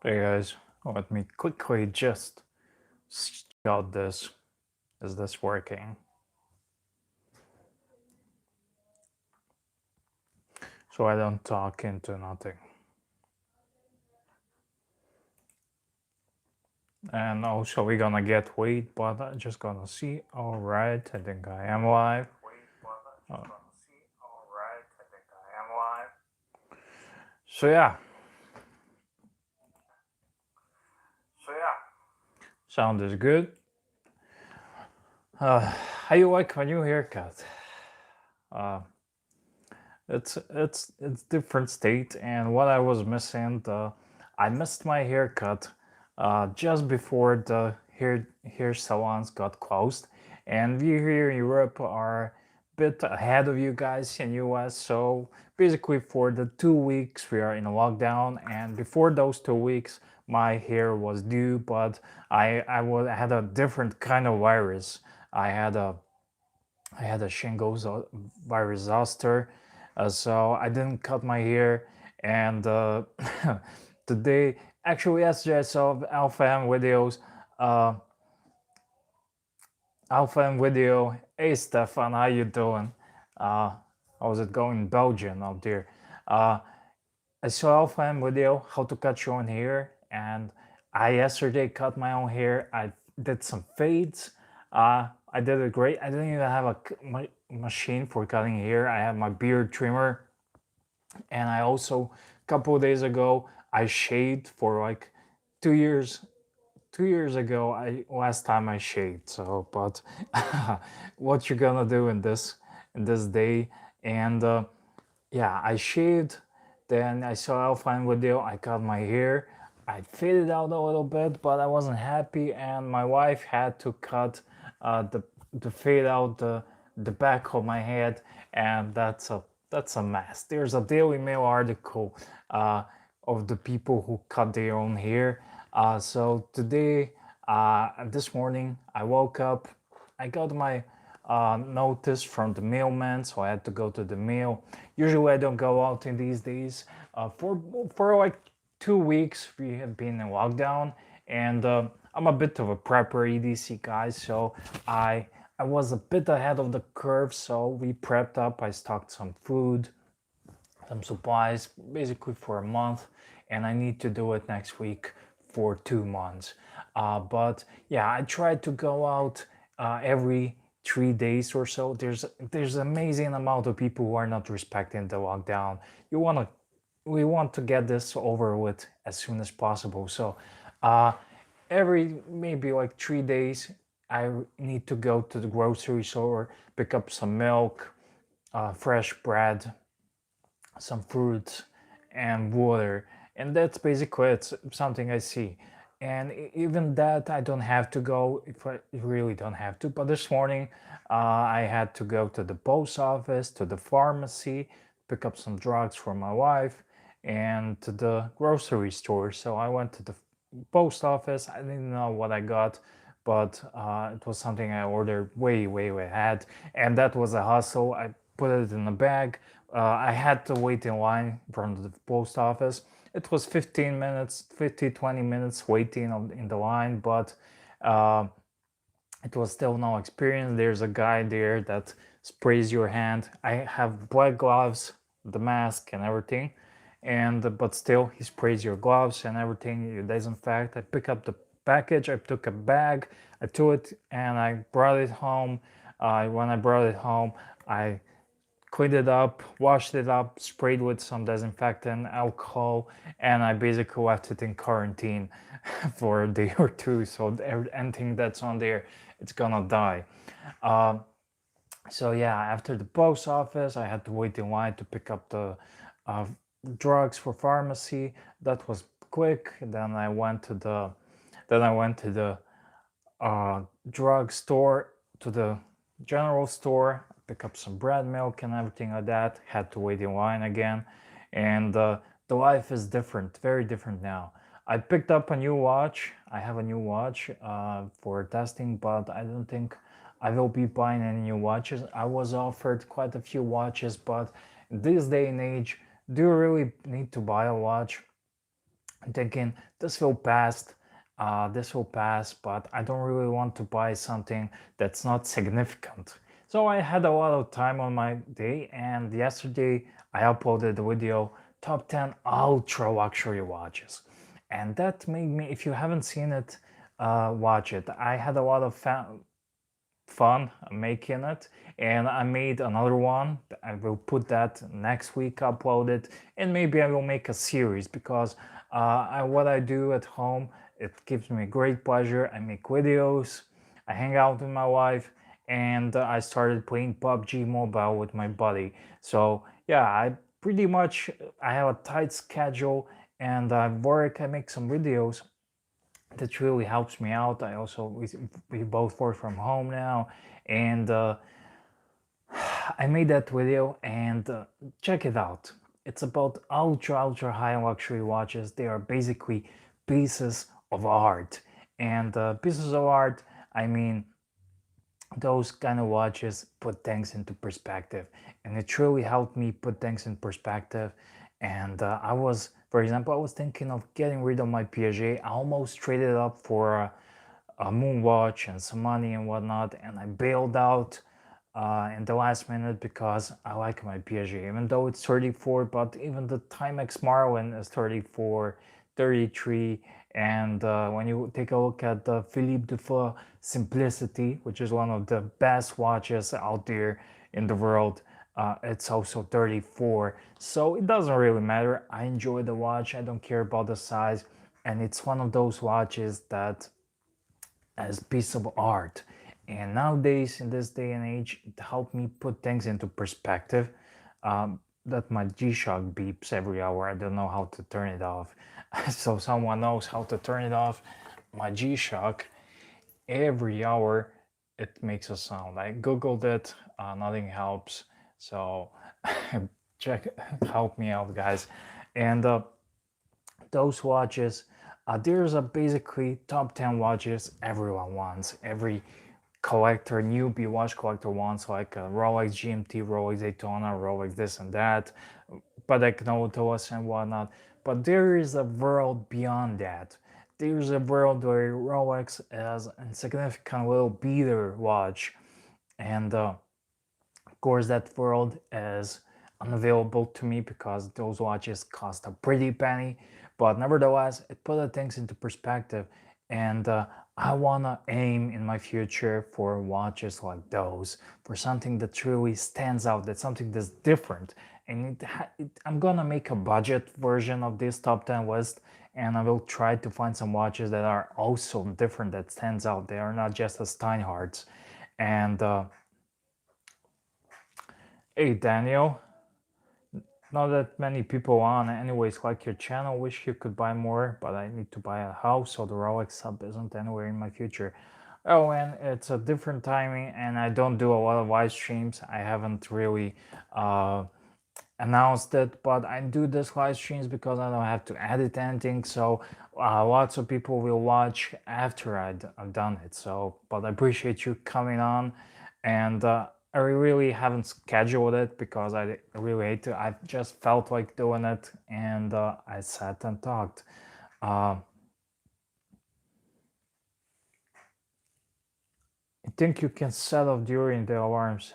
Hey guys, let me quickly just scout this. Is this working? So I don't talk into nothing. And also we're gonna get weight, but I'm just gonna see. Alright, I think I am live. Uh, so yeah, sound is good. How you like my new haircut? Uh, it's different state, and what I was missing, I missed my haircut just before the hair salons got closed, and we here in Europe are a bit ahead of you guys in US. So basically, for the 2 weeks we are in a lockdown, and before those 2 weeks, my hair was due, but I had a different kind of virus. I had a I had a shingles virus zoster, so I didn't cut my hair. And today, actually, yesterday I saw Alpha M videos. Uh, Alpha M video. Hey Stefan, how you doing? Uh, how's it going in Belgium out there? Uh, I saw Alpha M video how to cut your own hair, and I yesterday cut my own hair. I did some fades. I did it great. I didn't even have a machine for cutting hair. I had my beard trimmer, and I also a couple of days ago I shaved for like 2 years. 2 years ago, I last time I shaved. So, but what you gonna do in this day? And yeah, I shaved. Then I saw Alpine video. I cut my hair. I faded out a little bit, but I wasn't happy, and my wife had to cut the fade out the back of my head, and that's a mess. There's a Daily Mail article of the people who cut their own hair. So today, this morning, I woke up. I got my notice from the mailman, so I had to go to the mail. Usually, I don't go out in these days. For like 2 weeks, we have been in lockdown, and I'm a bit of a prepper EDC guy, so I was a bit ahead of the curve. So we prepped up. I stocked some food, some supplies, basically for a month, and I need to do it next week for 2 months. But yeah, I try to go out every 3 days or so. There's an amazing amount of people who are not respecting the lockdown. You wanna We want to get this over with as soon as possible. So uh, every maybe like 3 days, I need to go to the grocery store, pick up some milk, fresh bread, some fruits, and water. And that's basically it's something I see. And even that, I don't have to go if I really don't have to. But this morning, I had to go to the post office, to the pharmacy, pick up some drugs for my wife, and to the grocery store. So I went to the post office. I didn't know what I got, but it was something I ordered way ahead, and that was a hustle. I put it in a bag. I had to wait in line from the post office. It was 15 minutes, 20 minutes waiting in the line, but uh, it was still no experience. There's a guy there that sprays your hand. I have black gloves, the mask, and everything, and but still he sprays your gloves and everything. You disinfect. I pick up the package. I took a bag. I took it and I brought it home. When I brought it home, I cleaned it up, washed it up, sprayed with some disinfectant, alcohol, and I basically left it in quarantine for a day or two. So anything that's on there, it's gonna die. Uh, so yeah, after the post office, I had to wait in line to pick up the uh, drugs for pharmacy. That was quick. Then I went to the drug store, to the general store, pick up some bread, milk, and everything like that. Had to wait in line again, and the life is different, very different now. I picked up a new watch. I have a new watch for testing, but I don't think I will be buying any new watches. I was offered quite a few watches, but in this day and age, do you really need to buy a watch? I'm thinking this will pass, but I don't really want to buy something that's not significant. So I had a lot of time on my day, and yesterday I uploaded a video, top 10 ultra luxury watches. And that made me, if you haven't seen it, watch it. I had a lot of fun making it, and I made another one. I will put that next week, upload it, and maybe I will make a series because what I do at home, it gives me great pleasure. I make videos, I hang out with my wife, and I started playing PUBG Mobile with my buddy. So yeah, I pretty much I have a tight schedule, and I work. I make some videos that really helps me out. I also we both work from home now, and I made that video, and check it out. It's about ultra high luxury watches. They are basically pieces of art, and pieces of art. I mean, those kind of watches put things into perspective, and it really helped me put things in perspective. And I was, for example, I was thinking of getting rid of my Piaget. I almost traded it up for a moon watch and some money and whatnot, and I bailed out in the last minute because I like my Piaget, even though it's 34. But even the Timex Marlin is 34, 33, and when you take a look at the Philippe Dufour Simplicity, which is one of the best watches out there in the world, it's also 34. So it doesn't really matter. I enjoy the watch. I don't care about the size, and it's one of those watches that as piece of art. And nowadays, in this day and age, it helped me put things into perspective. That my G-Shock beeps every hour. I don't know how to turn it off. So someone knows how to turn it off. My G-Shock, every hour, it makes a sound. I googled it, nothing helps. So check, help me out, guys. And those watches, there's a basically top 10 watches everyone wants. Every collector, newbie watch collector wants, like a Rolex GMT, Rolex Daytona, Rolex this and that, Patek Nautilus and whatnot. But there is a world beyond that. There's a world where Rolex is a significant little beater watch, and of course, that world is unavailable to me because those watches cost a pretty penny. But nevertheless, it put things into perspective, and I wanna aim in my future for watches like those, for something that truly stands out, that's something that's different. And I'm gonna make a budget version of this top 10 list, and I will try to find some watches that are also different, that stands out. They are not just as Steinhardts. And hey, Daniel, not that many people on anyways like your channel. Wish you could buy more, but I need to buy a house, so the Rolex sub isn't anywhere in my future. Oh, and it's a different timing, and I don't do a lot of live streams. I haven't really announced it, but I do this live streams because I don't have to edit anything. So lots of people will watch after I've done it. So, but I appreciate you coming on, and I really haven't scheduled it because I really hate to. I just felt like doing it, and I sat and talked. Uh, I think you can set off during the alarms.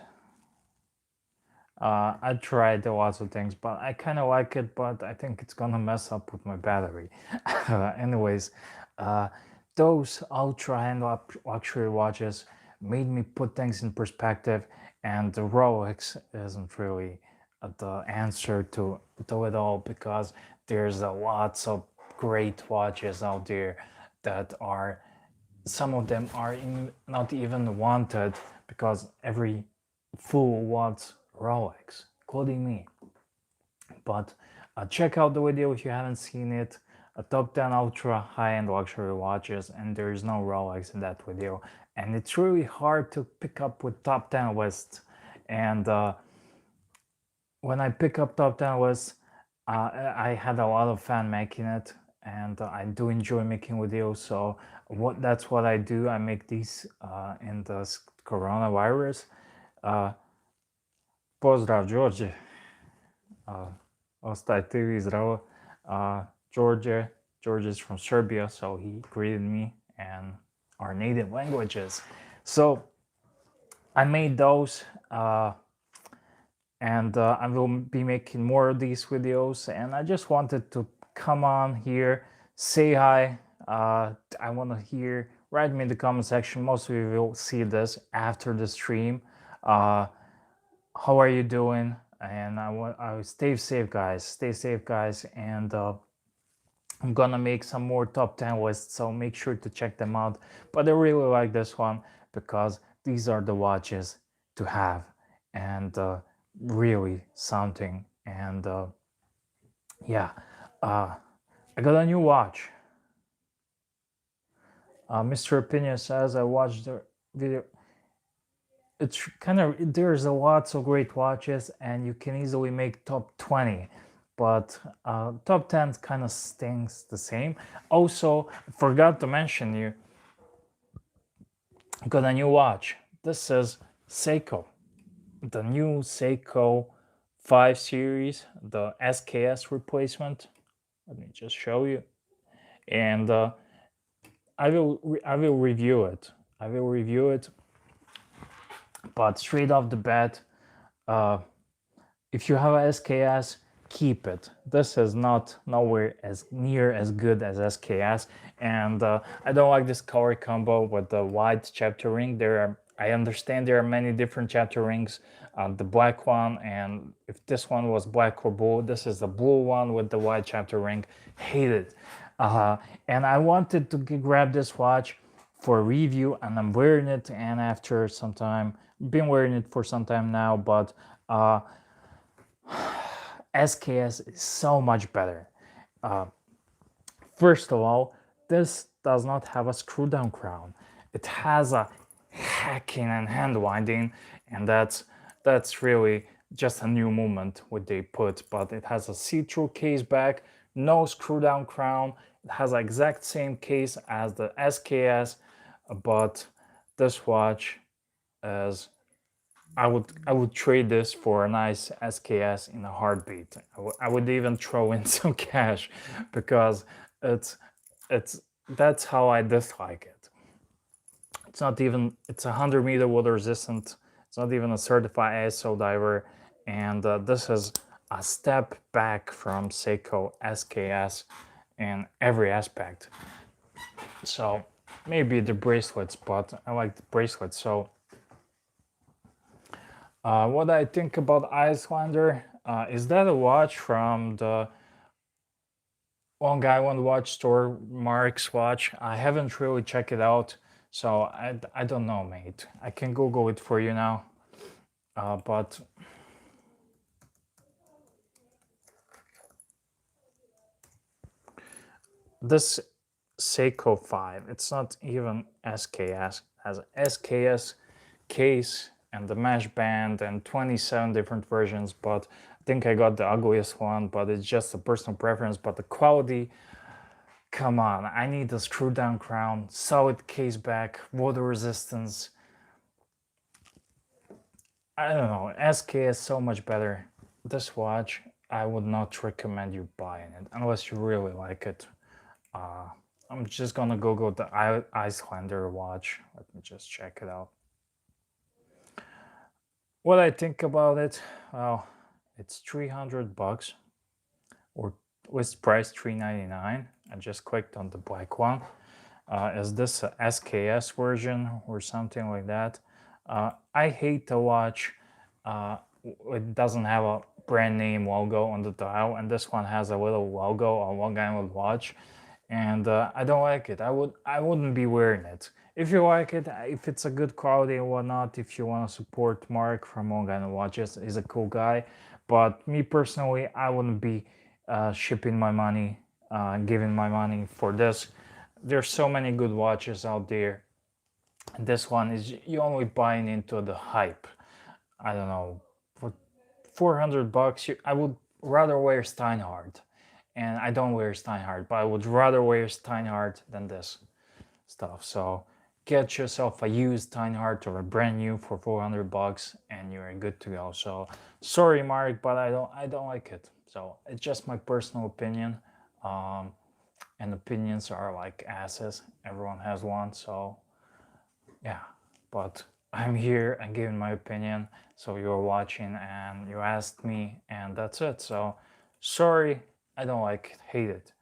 I tried lots of things, but I kind of like it, but I think it's gonna mess up with my battery. Anyways, uh, those ultra high-end luxury watches made me put things in perspective, and the Rolex isn't really the answer to it all because there's lots of great watches out there that are, some of them are not even wanted because every fool wants Rolex, including me. But check out the video if you haven't seen it. A top 10 ultra high-end luxury watches, and there is no Rolex in that video. And it's really hard to pick up with top 10 lists. And when I pick up top 10 lists, I had a lot of fun making it, and I do enjoy making videos. So that's what I do. I make these in the coronavirus. Uh, Pozdrav, George. Ostaj ti vi zdravo. George, George is from Serbia, so he greeted me in our native languages. So I made those, and I will be making more of these videos. And I just wanted to come on here, say hi. I want to hear, write me in the comment section. Most of you will see this after the stream. How are you doing? And I stay safe, guys. Stay safe, guys. And I'm gonna make some more top 10 lists, so make sure to check them out. But I really like this one because these are the watches to have, and really something. And yeah, I got a new watch. Mr. Opinion says I watched the video. It's kind of, there's a lots of great watches, and you can easily make top 20, but top 10 kind of stings the same. Also, forgot to mention, you got a new watch. This is Seiko, the new Seiko 5 series, the SKS replacement. Let me just show you. And I will review it. I will review it. But straight off the bat, if you have a SKS, keep it. This is not nowhere as near as good as SKS, and I don't like this color combo with the white chapter ring. I understand there are many different chapter rings. The black one, and if this one was black or blue, this is the blue one with the white chapter ring. Hate it. And I wanted to grab this watch for a review, and I'm wearing it, and after some time, been wearing it for some time now, but SKS is so much better. First of all, this does not have a screw down crown. It has a hacking and hand winding, and that's really just a new movement what they put. But it has a see-through case back, no screw down crown. It has the exact same case as the SKS, but this watch is, I would trade this for a nice SKS in a heartbeat. I would even throw in some cash, because it's that's how I dislike it. It's not even, it's 100-meter water resistant. It's not even a certified ISO diver, and this is a step back from Seiko SKS in every aspect. So maybe the bracelets, but I like the bracelets. So what I think about Icelander, is that a watch from the Long Island watch store, Mark's watch? I haven't really checked it out, so I don't know, mate. I can Google it for you now, but this Seiko 5, it's not even SKS. It has an SKS case and the mesh band and 27 different versions, but I think I got the ugliest one, but it's just a personal preference. But the quality, come on, I need a screw down crown, solid case back, water resistance. I don't know, SKS is so much better. This watch, I would not recommend you buying it unless you really like it. I'm just gonna Google the Icelander watch. Let me just check it out. What I think about it, well, it's $300, or list price $399. I just clicked on the black one. Is this a SKS version or something like that? I hate the watch. It doesn't have a brand name logo on the dial, and this one has a little logo on Long Island watch, and I don't like it. I wouldn't be wearing it. If you like it, if it's a good quality and whatnot, if you want to support Mark from Long Island Watches, he's a cool guy. But me personally, I wouldn't be shipping my money, giving my money for this. There's so many good watches out there. This one is, you only buying into the hype. I don't know, for $400, I would rather wear Steinhardt. And I don't wear Steinhardt, but I would rather wear Steinhardt than this stuff. So get yourself a used Steinhardt or a brand new for $400, and you're good to go. So sorry, Mark, but I don't like it. So it's just my personal opinion. and opinions are like asses. Everyone has one, so yeah. But I'm here and giving my opinion, so you're watching and you asked me, and that's it. So sorry, I don't like it, hate it.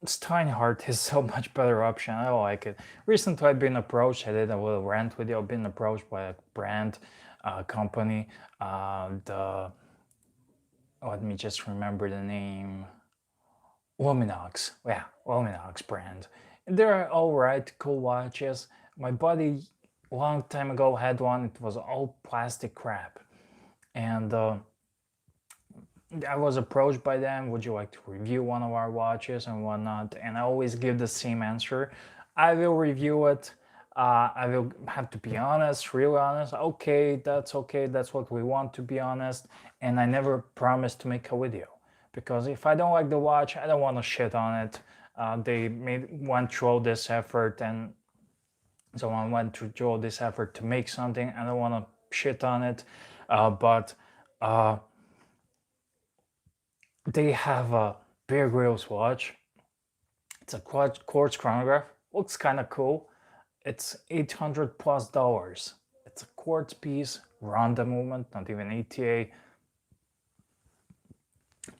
Steinhardt is so much better option. I don't like it. Recently, I've been approached. I did a little rant video. I've been approached by a brand company. The Let me just remember the name. Luminox. Yeah, Luminox brand. They're all right, cool watches. My buddy, long time ago, had one. It was all plastic crap, and I was approached by them, would you like to review one of our watches and whatnot? And I always give the same answer. I will review it. I will have to be honest, real honest. Okay, that's what we want, to be honest. And I never promise to make a video, because if I don't like the watch, I don't want to shit on it. Went through all this effort, and someone went through all this effort to make something. I don't want to shit on it, but they have a Bear Grylls watch. It's a quartz chronograph. Looks kind of cool. It's $800+. It's a quartz piece, Ronda movement, not even ETA.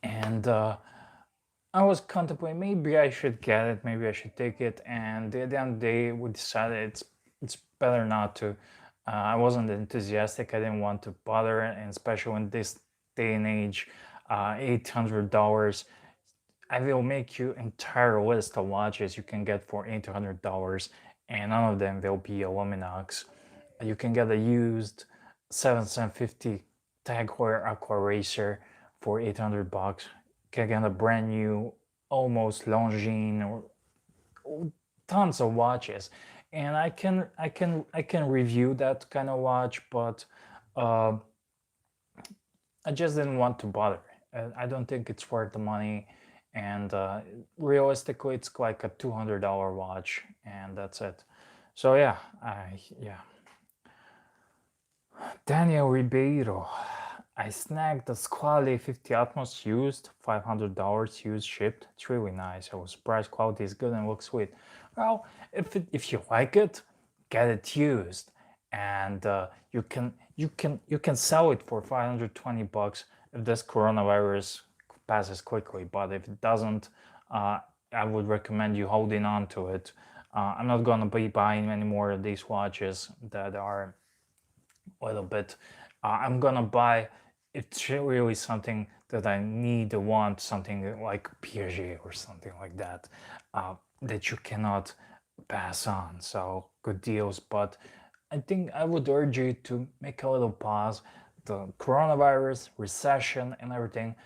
And I was contemplating, maybe I should get it, maybe I should take it. And at the end of the day, we decided it's better not to. I wasn't enthusiastic. I didn't want to bother, and especially in this day and age, $800. I will make you entire list of watches you can get for $800, and none of them will be a Luminox. You can get a used 7750 Tag Heuer Aqua Racer for $800. You can get a brand new, almost Longines, or tons of watches, and I can review that kind of watch, but I just didn't want to bother. I don't think it's worth the money, and realistically, it's like a $200 watch, and that's it. So yeah, Daniel Ribeiro. I snagged the Squale 50 Atmos used, $500 used, shipped. It's really nice. I was surprised quality is good and looks sweet. Well, if you like it, get it used, and you can sell it for $520 if this coronavirus passes quickly. But if it doesn't, I would recommend you holding on to it. I'm not gonna be buying any more of these watches that are a little bit. I'm gonna buy. It's really something that I need or want, something like Piaget or something like that, that you cannot pass on. So good deals, but I think I would urge you to make a little pause. The coronavirus, recession, and everything.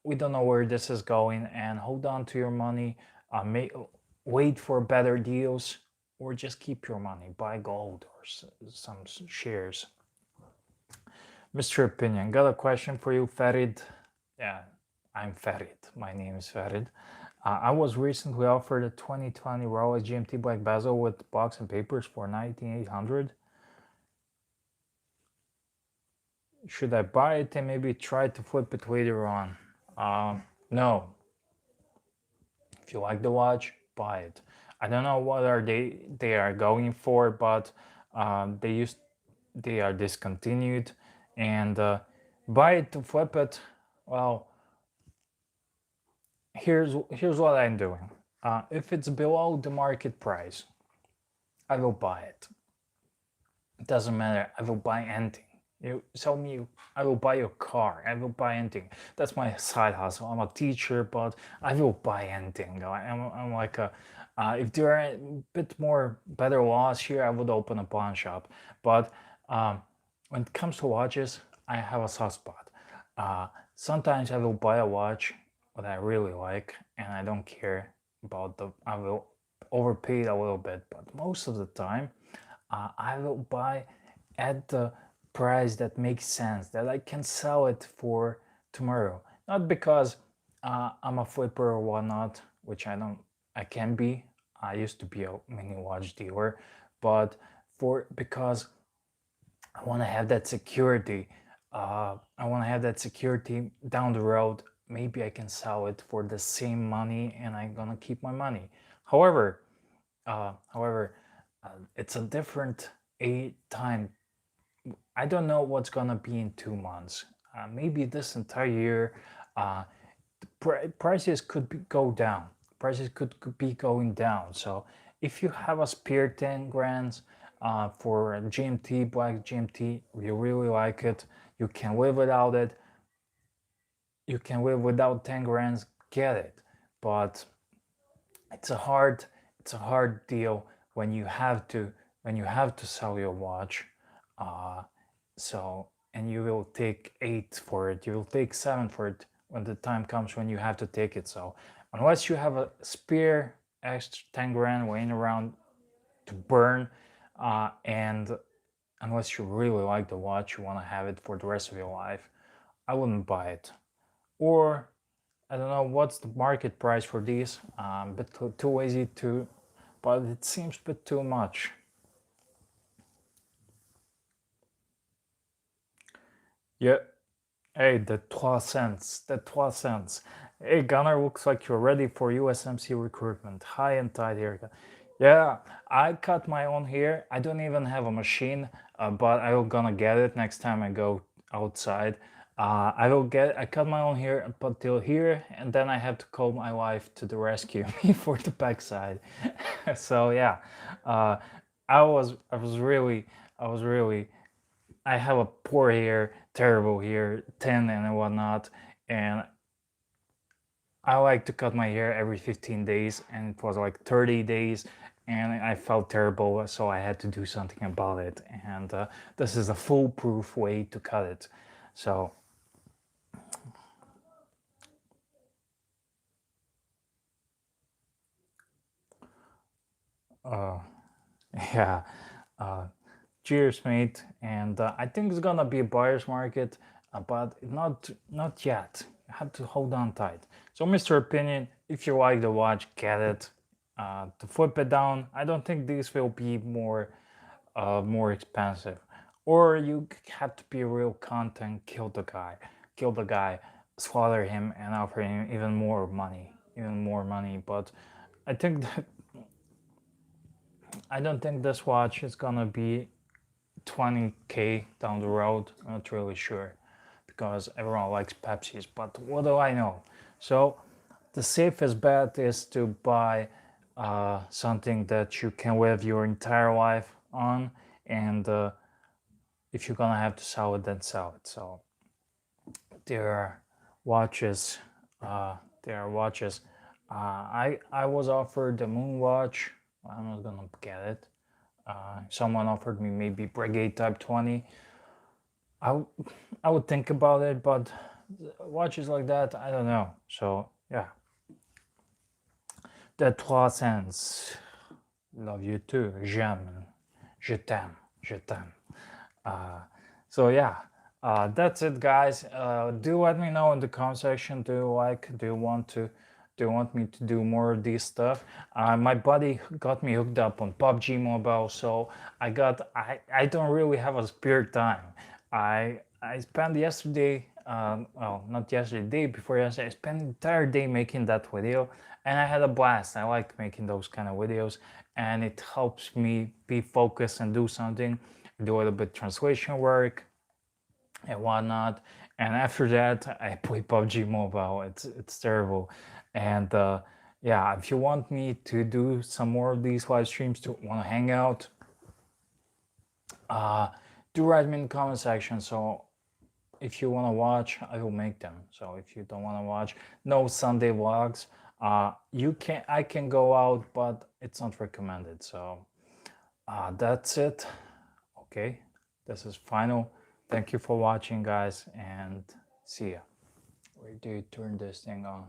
We don't know where this is going, and hold on to your money. Wait for better deals, or just keep your money. Buy gold or some shares. Mr. Opinion, got a question for you, Farid. Yeah, I'm Farid. My name is Farid. I was recently offered a 2020 Rolex GMT Black Bezel with box and papers for $19,800. Should I buy it and maybe try to flip it later on? No. If you like the watch, buy it. I don't know what they are going for, but they are discontinued, and buy it to flip it. Well, here's what I'm doing. If it's below the market price, I will buy it. It doesn't matter. I will buy anything. You sell me, I will buy your car. I will buy anything. That's my side hustle. I'm a teacher, but I will buy anything. I'm like if there are a bit more better laws here, I would open a pawn shop. But when it comes to watches, I have a soft spot. Sometimes I will buy a watch that I really like, and I don't care about I will overpay it a little bit, but most of the time, I will buy at the price that makes sense, that I can sell it for tomorrow. Not because I'm a flipper or whatnot, which I can be. I used to be a mini watch dealer, but because I want to have that security. I want to have that security down the road. maybe I can sell it for the same money and I'm gonna keep my money. However, however, it's a different time. I don't know what's gonna be in 2 months. Maybe this entire year, uh, prices could go down. Prices could be going down. So if you have a spare 10 grand for a GMT, black GMT, you really like it, you can live without it, you can live without 10 grand, get it. But it's a hard deal when you have to sell your watch. Uh, so and you will take 8 for it, you will take 7 for it when the time comes when you have to take it. So unless you have a spare extra 10 grand laying around to burn, and unless you really like the watch, you want to have it for the rest of your life, I wouldn't buy it. Or I don't know what's the market price for these, but too lazy to, but it seems a bit too much. Yeah. Hey, the 12 cents, the 12 cents. Hey, Gunnar, looks like you're ready for USMC recruitment. High and tight here. Yeah, I cut my own hair. I don't even have a machine, but I will gonna get it next time I go outside. I cut my own hair up until here, and then I have to call my wife to the rescue me for the backside. So yeah, uh, I was really, I have a poor hair, terrible hair, thin and whatnot, and I like to cut my hair every 15 days, and it was like 30 days, and I felt terrible, so I had to do something about it. And this is a foolproof way to cut it. So, uh, yeah, uh, cheers, mate. And I think it's gonna be a buyer's market, but not yet. You have to hold on tight. So, Mr. Opinion, if you like the watch, get it. To flip it down, I don't think these will be more expensive. Or you have to be a real cunt and kill the guy, slaughter him, and offer him even more money. But I think that I don't think this watch is gonna be 20K down the road. I'm not really sure because everyone likes Pepsis, but what do I know? So the safest bet is to buy something that you can live your entire life on, and if you're gonna have to sell it, then sell it. So there are watches. There are watches. I was offered the Moon watch. I'm not gonna get it. Someone offered me maybe Brigade Type 20. I, I would think about it, but watches like that, I don't know. So yeah, the 3 cents. Love you too. J'aime. Je t'aime. Je t'aime. So yeah, that's it, guys. Do let me know in the comment section. Do you want me to do more of this stuff? My buddy got me hooked up on PUBG Mobile, so I don't really have a spare time. I spent yesterday, well, not yesterday, day before yesterday, I spent the entire day making that video, and I had a blast. I like making those kind of videos, and it helps me be focused and do something, do a little bit translation work and whatnot. And after that, I play PUBG Mobile. It's terrible. And yeah, if you want me to do some more of these live streams, to want to hang out, do write me in the comment section. So if you want to watch, I will make them. So if you don't want to watch, no Sunday vlogs. I can go out, but it's not recommended. So that's it. Okay, this is final. Thank you for watching, guys, and see ya. Where do you turn this thing on?